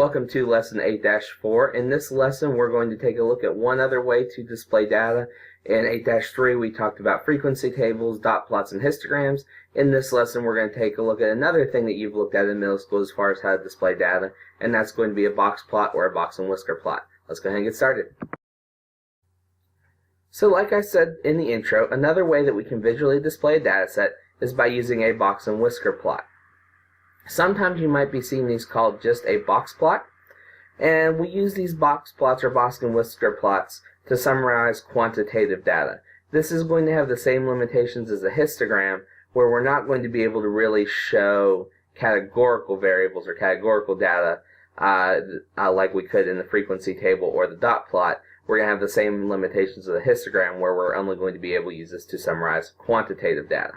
welcome to lesson 8-4. In this lesson we're going to take a look at one other way to display data. In 8-3 we talked about frequency tables, dot plots, and histograms. In this lesson we're going to take a look at another thing that you've looked at in middle school as far as how to display data, and that's going to be a box plot or a box and whisker plot. Let's go ahead and get started. So like I said in the intro, another way that we can visually display a data set is by using a box and whisker plot. Sometimes you might be seeing these called just a box plot, and we use these box plots or box and whisker plots to summarize quantitative data. This is going to have the same limitations as a histogram, where we're not going to be able to really show categorical variables or categorical data like we could in the frequency table or the dot plot. We're going to have the same limitations of the histogram, where we're only going to be able to use this to summarize quantitative data.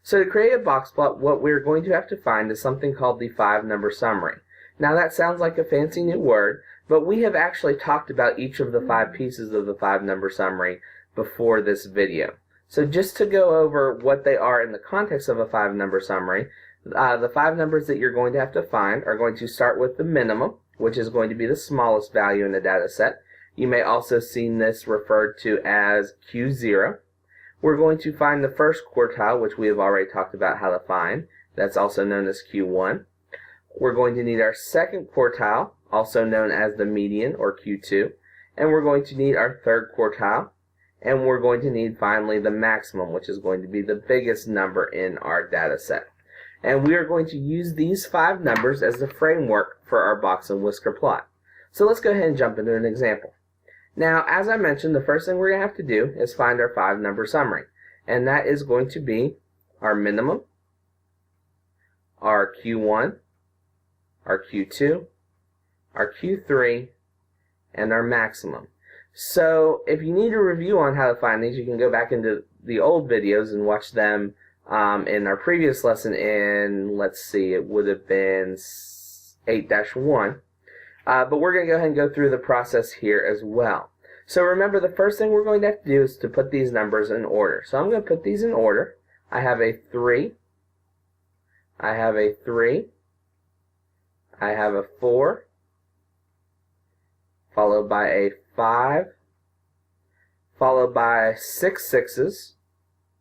So to create a box plot, what we're going to have to find is something called the 5-number summary. Now that sounds like a fancy new word, but we have actually talked about each of the 5 pieces of the 5-number summary before this video. So just to go over what they are in the context of a 5-number summary, the 5 numbers that you're going to have to find are going to start with the minimum, which is going to be the smallest value in the data set. You may also see this referred to as Q0. We're going to find the first quartile, which we have already talked about how to find. That's also known as Q1. We're going to need our second quartile, also known as the median, or Q2. And we're going to need our third quartile. And we're going to need, finally, the maximum, which is going to be the biggest number in our data set. And we are going to use these 5 numbers as the framework for our box and whisker plot. So let's go ahead and jump into an example. Now, as I mentioned, the first thing we're going to have to do is find our 5-number summary. And that is going to be our minimum, our Q1, our Q2, our Q3, and our maximum. So if you need a review on how to find these, you can go back into the old videos and watch them in our previous lesson in, let's see, it would have been 8-1. But we're going to go ahead and go through the process here as well. So remember, the first thing we're going to have to do is to put these numbers in order. So I'm going to put these in order. I have a 3. I have a 3. I have a 4. Followed by a 5. Followed by 6 sixes.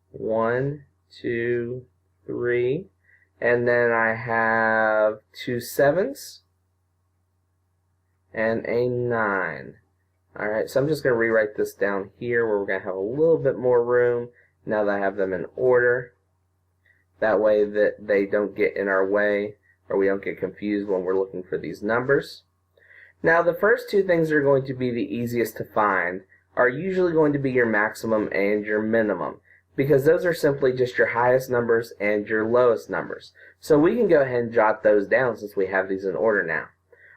1, 2, 3. And then I have 2 sevens. And a 9. Alright, so I'm just going to rewrite this down here where we're going to have a little bit more room now that I have them in order. That way that they don't get in our way or we don't get confused when we're looking for these numbers. Now the first 2 things that are going to be the easiest to find are usually going to be your maximum and your minimum, because those are simply just your highest numbers and your lowest numbers. So we can go ahead and jot those down since we have these in order now.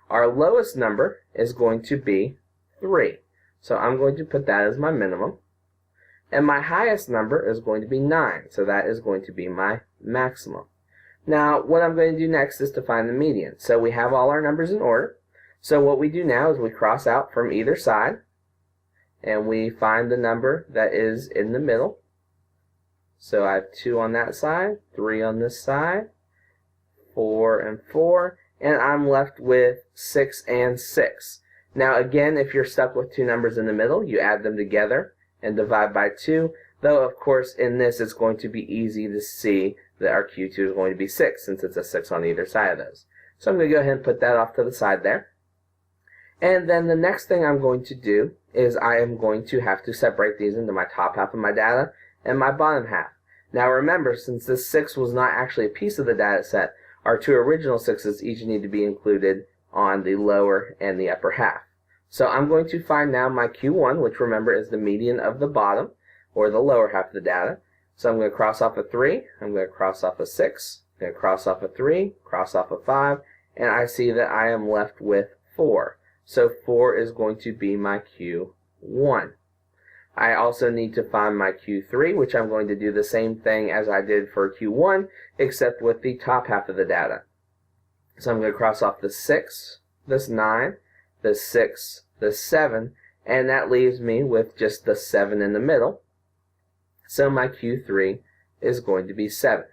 Our lowest number is going to be 3. So I'm going to put that as my minimum. And my highest number is going to be 9. So that is going to be my maximum. Now, what I'm going to do next is to find the median. So we have all our numbers in order. So what we do now is we cross out from either side. And we find the number that is in the middle. So I have 2 on that side, 3 on this side, 4 and 4. And I'm left with 6 and 6. Now again, if you're stuck with 2 numbers in the middle, you add them together and divide by 2. Though of course in this it's going to be easy to see that our Q2 is going to be 6 since it's a 6 on either side of those. So I'm going to go ahead and put that off to the side there. And then the next thing I'm going to do is I am going to have to separate these into my top half of my data and my bottom half. Now remember, since this 6 was not actually a piece of the data set, our 2 original 6s each need to be included on the lower and the upper half. So I'm going to find now my Q1, which remember is the median of the bottom, or the lower half of the data. So I'm going to cross off a 3, I'm going to cross off a 6, I'm going to cross off a 3, cross off a 5, and I see that I am left with 4. So 4 is going to be my Q1. I also need to find my Q3, which I'm going to do the same thing as I did for Q1, except with the top half of the data. So I'm going to cross off the 6, this 9, this 6, this 7, and that leaves me with just the 7 in the middle. So my Q3 is going to be 7.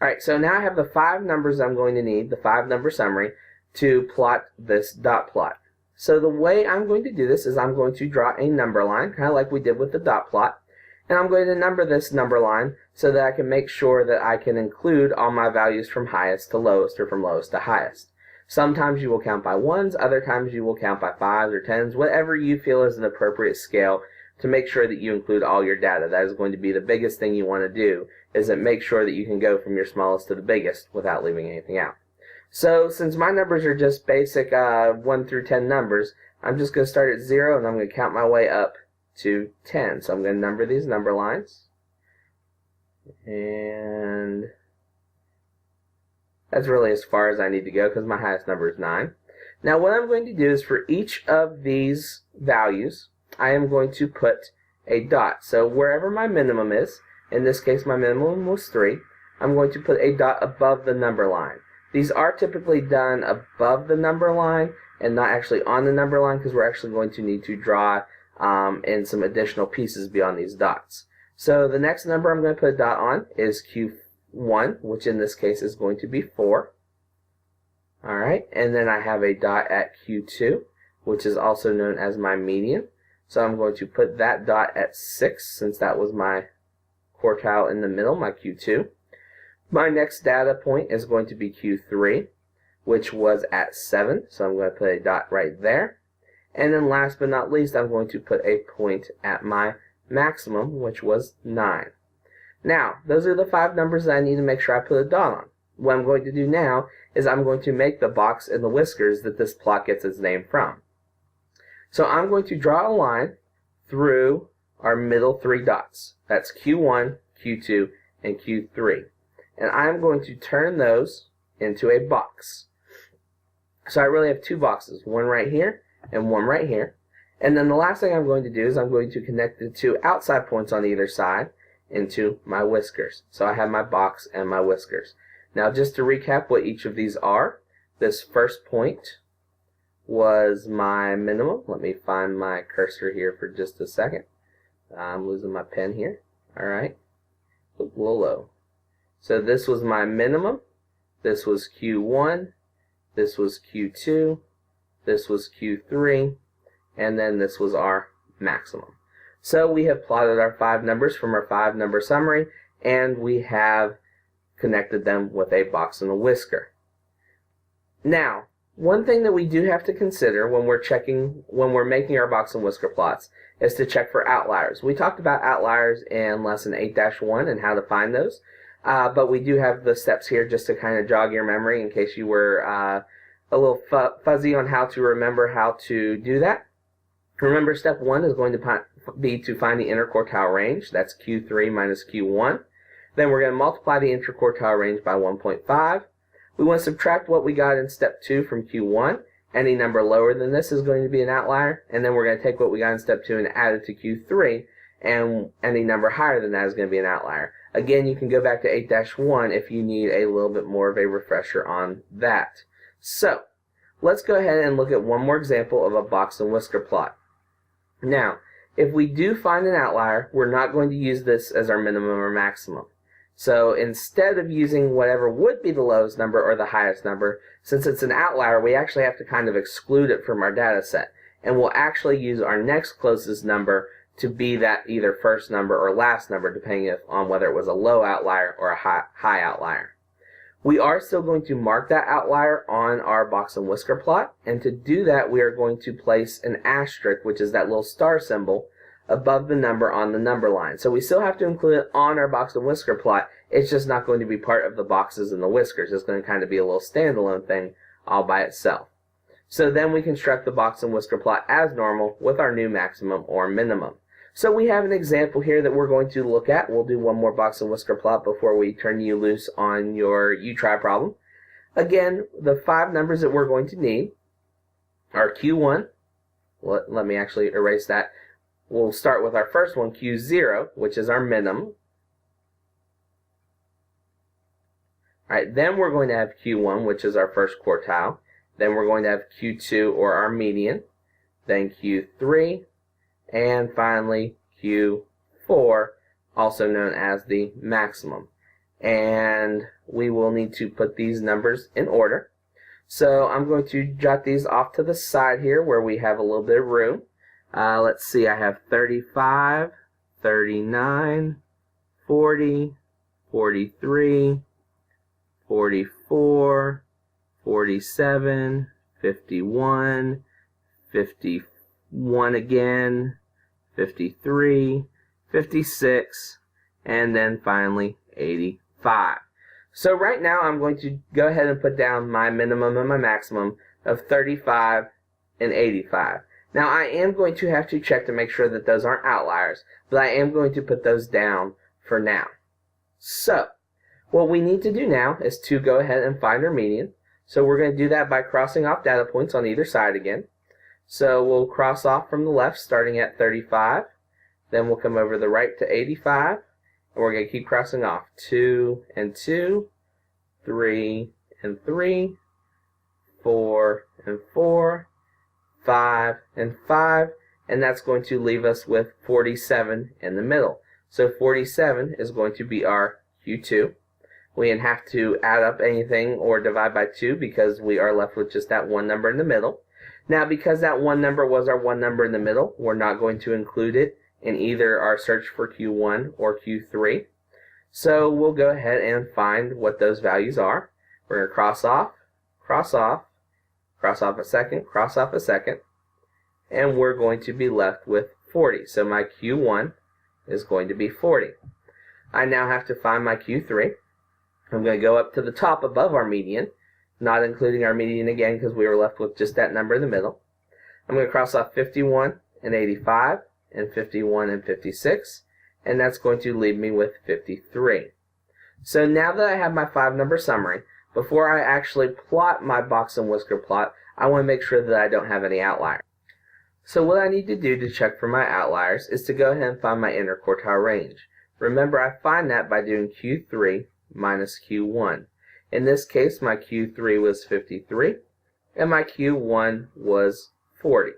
Alright, so now I have the 5 numbers I'm going to need, the 5-number summary, to plot this dot plot. So the way I'm going to do this is I'm going to draw a number line, kind of like we did with the dot plot, and I'm going to number this number line so that I can make sure that I can include all my values from highest to lowest or from lowest to highest. Sometimes you will count by ones, other times you will count by fives or tens, whatever you feel is an appropriate scale to make sure that you include all your data. That is going to be the biggest thing you want to do, is that make sure that you can go from your smallest to the biggest without leaving anything out. So since my numbers are just basic 1 through 10 numbers, I'm just going to start at 0 and I'm going to count my way up to 10. So I'm going to number these number lines. And that's really as far as I need to go because my highest number is 9. Now what I'm going to do is for each of these values, I am going to put a dot. So wherever my minimum is, in this case my minimum was 3, I'm going to put a dot above the number line. These are typically done above the number line and not actually on the number line because we're actually going to need to draw in some additional pieces beyond these dots. So the next number I'm going to put a dot on is Q1, which in this case is going to be 4. Alright, and then I have a dot at Q2, which is also known as my median. So I'm going to put that dot at 6 since that was my quartile in the middle, my Q2. My next data point is going to be Q3, which was at 7, so I'm going to put a dot right there. And then last but not least, I'm going to put a point at my maximum, which was 9. Now, those are the 5 numbers that I need to make sure I put a dot on. What I'm going to do now is I'm going to make the box and the whiskers that this plot gets its name from. So I'm going to draw a line through our middle 3 dots. That's Q1, Q2, and Q3. And I'm going to turn those into a box. So I really have 2 boxes, one right here and one right here. And then the last thing I'm going to do is I'm going to connect the 2 outside points on either side into my whiskers. So I have my box and my whiskers. Now just to recap what each of these are, this first point was my minimum. Let me find my cursor here for just a second. I'm losing my pen here. Alright, a little low. So this was my minimum, this was Q1, this was Q2, this was Q3, and then this was our maximum. So we have plotted our 5 numbers from our 5 number summary, and we have connected them with a box and a whisker. Now, one thing that we do have to consider when we're making our box and whisker plots is to check for outliers. We talked about outliers in lesson 8-1 and how to find those. But we do have the steps here just to kind of jog your memory in case you were a little fuzzy on how to remember how to do that. Remember, step 1 is going to be to find the interquartile range. That's Q3 minus Q1. Then we're going to multiply the interquartile range by 1.5. We want to subtract what we got in step 2 from Q1. Any number lower than this is going to be an outlier. And then we're going to take what we got in step 2 and add it to Q3. And any number higher than that is going to be an outlier. Again, you can go back to 8-1 if you need a little bit more of a refresher on that. So, let's go ahead and look at one more example of a box and whisker plot. Now, if we do find an outlier, we're not going to use this as our minimum or maximum. So instead of using whatever would be the lowest number or the highest number, since it's an outlier, we actually have to kind of exclude it from our data set. And we'll actually use our next closest number to be that either first number or last number, depending on whether it was a low outlier or a high outlier. We are still going to mark that outlier on our box and whisker plot, and to do that we are going to place an asterisk, which is that little star symbol, above the number on the number line. So we still have to include it on our box and whisker plot, it's just not going to be part of the boxes and the whiskers. It's going to kind of be a little standalone thing all by itself. So then we construct the box and whisker plot as normal with our new maximum or minimum. So we have an example here that we're going to look at. We'll do one more box and whisker plot before we turn you loose on your you-try problem. Again, the 5 numbers that we're going to need are Q1. Let me actually erase that. We'll start with our first one, Q0, which is our minimum. Alright, then we're going to have Q1, which is our first quartile. Then we're going to have Q2, or our median. Then Q3. And finally, Q4, also known as the maximum. And we will need to put these numbers in order. So I'm going to jot these off to the side here where we have a little bit of room. Let's see, I have 35, 39, 40, 43, 44, 47, 51, 51 again, 53, 56, and then finally 85. So right now I'm going to go ahead and put down my minimum and my maximum of 35 and 85. Now I am going to have to check to make sure that those aren't outliers, but I am going to put those down for now. So what we need to do now is to go ahead and find our median. So we're going to do that by crossing off data points on either side again. So we'll cross off from the left starting at 35, then we'll come over to the right to 85, and we're going to keep crossing off 2 and 2, 3 and 3, 4 and 4, 5 and 5, and that's going to leave us with 47 in the middle. So 47 is going to be our Q2. We didn't have to add up anything or divide by 2 because we are left with just that one number in the middle. Now because that one number was our one number in the middle, we're not going to include it in either our search for Q1 or Q3. So we'll go ahead and find what those values are. We're going to cross off, cross off, cross off a second, cross off a second, and we're going to be left with 40. So my Q1 is going to be 40. I now have to find my Q3. I'm going to go up to the top above our median, not including our median again because we were left with just that number in the middle. I'm going to cross off 51 and 85 and 51 and 56, and that's going to leave me with 53. So now that I have my 5-number summary, before I actually plot my box and whisker plot, I want to make sure that I don't have any outliers. So what I need to do to check for my outliers is to go ahead and find my interquartile range. Remember, I find that by doing Q3 minus Q1. In this case, my Q3 was 53, and my Q1 was 40.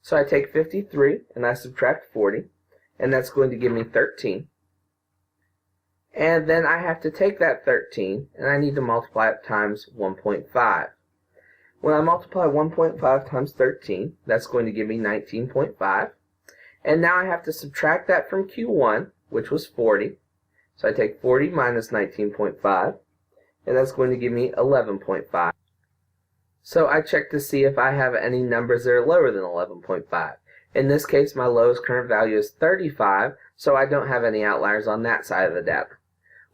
So I take 53 and I subtract 40, and that's going to give me 13. And then I have to take that 13 and I need to multiply it times 1.5. When I multiply 1.5 times 13, that's going to give me 19.5. And now I have to subtract that from Q1, which was 40. So I take 40 minus 19.5, and that's going to give me 11.5. So I check to see if I have any numbers that are lower than 11.5. In this case, my lowest current value is 35, so I don't have any outliers on that side of the data.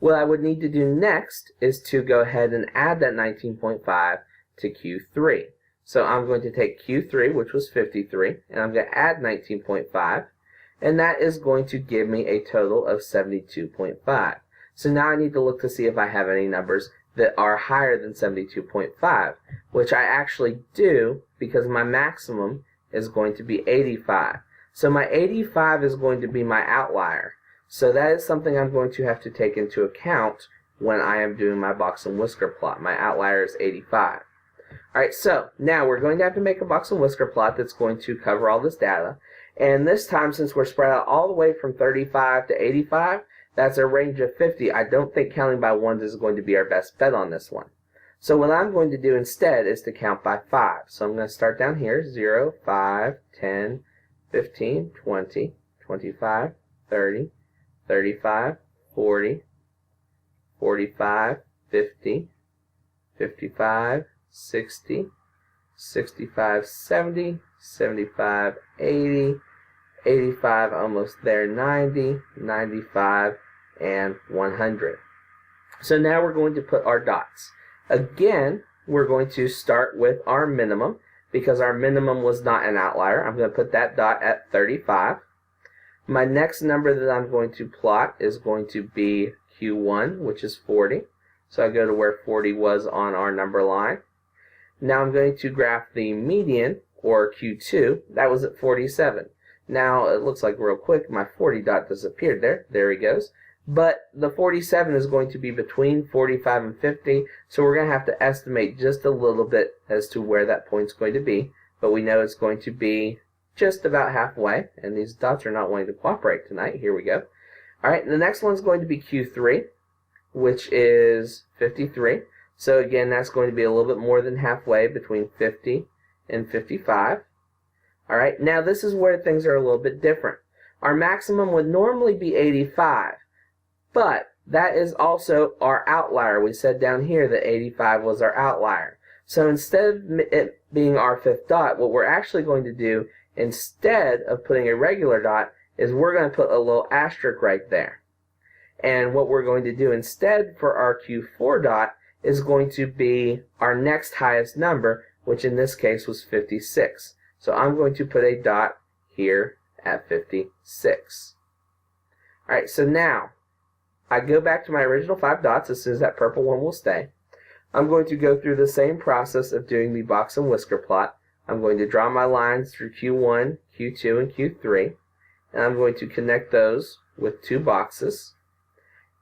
What I would need to do next is to go ahead and add that 19.5 to Q3. So I'm going to take Q3, which was 53, and I'm going to add 19.5, and that is going to give me a total of 72.5. So now I need to look to see if I have any numbers that are higher than 72.5, which I actually do because my maximum is going to be 85. So my 85 is going to be my outlier. So that is something I'm going to have to take into account when I am doing my box and whisker plot. My outlier is 85. Alright, so now we're going to have to make a box and whisker plot that's going to cover all this data. And this time, since we're spread out all the way from 35 to 85, that's a range of 50. I don't think counting by ones is going to be our best bet on this one. So what I'm going to do instead is to count by 5. So I'm going to start down here, 0, 5, 10, 15, 20, 25, 30, 35, 40, 45, 50, 55, 60, 65, 70, 75, 80, 85, almost there, 90, 95, and 100. So now we're going to put our dots. Again, we're going to start with our minimum because our minimum was not an outlier. I'm going to put that dot at 35. My next number that I'm going to plot is going to be Q1, which is 40. So I go to where 40 was on our number line. Now I'm going to graph the median, or Q2. That was at 47. Now it looks like real quick my 40 dot disappeared there. There he goes. But the 47 is going to be between 45 and 50, so we're going to have to estimate just a little bit as to where that point's going to be. But we know it's going to be just about halfway, and these dots are not wanting to cooperate tonight. Here we go. Alright, the next one's going to be Q3, which is 53. So again, that's going to be a little bit more than halfway between 50 and 55. All right, now this is where things are a little bit different. Our maximum would normally be 85, but that is also our outlier. We said down here that 85 was our outlier. So instead of it being our fifth dot, what we're actually going to do instead of putting a regular dot is we're going to put a little asterisk right there. And what we're going to do instead for our Q4 dot is going to be our next highest number, which in this case was 56. So I'm going to put a dot here at 56. Alright, so now I go back to my original 5 dots as soon as that purple one will stay. I'm going to go through the same process of doing the box and whisker plot. I'm going to draw my lines through Q1, Q2, and Q3, and I'm going to connect those with 2 boxes.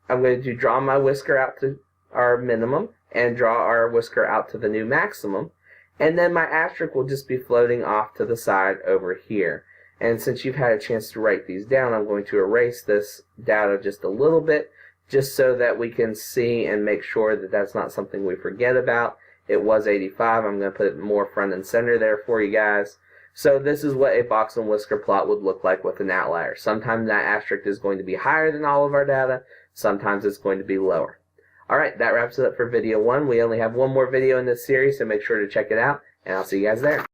I'm going to draw my whisker out to our minimum and draw our whisker out to the new maximum, and then my asterisk will just be floating off to the side over here. And since you've had a chance to write these down, I'm going to erase this data just a little bit, just so that we can see and make sure that that's not something we forget about. It was 85. I'm going to put it more front and center there for you guys. So this is what a box and whisker plot would look like with an outlier. Sometimes that asterisk is going to be higher than all of our data. Sometimes it's going to be lower. Alright, that wraps it up for video 1. We only have one more video in this series, so make sure to check it out, and I'll see you guys there.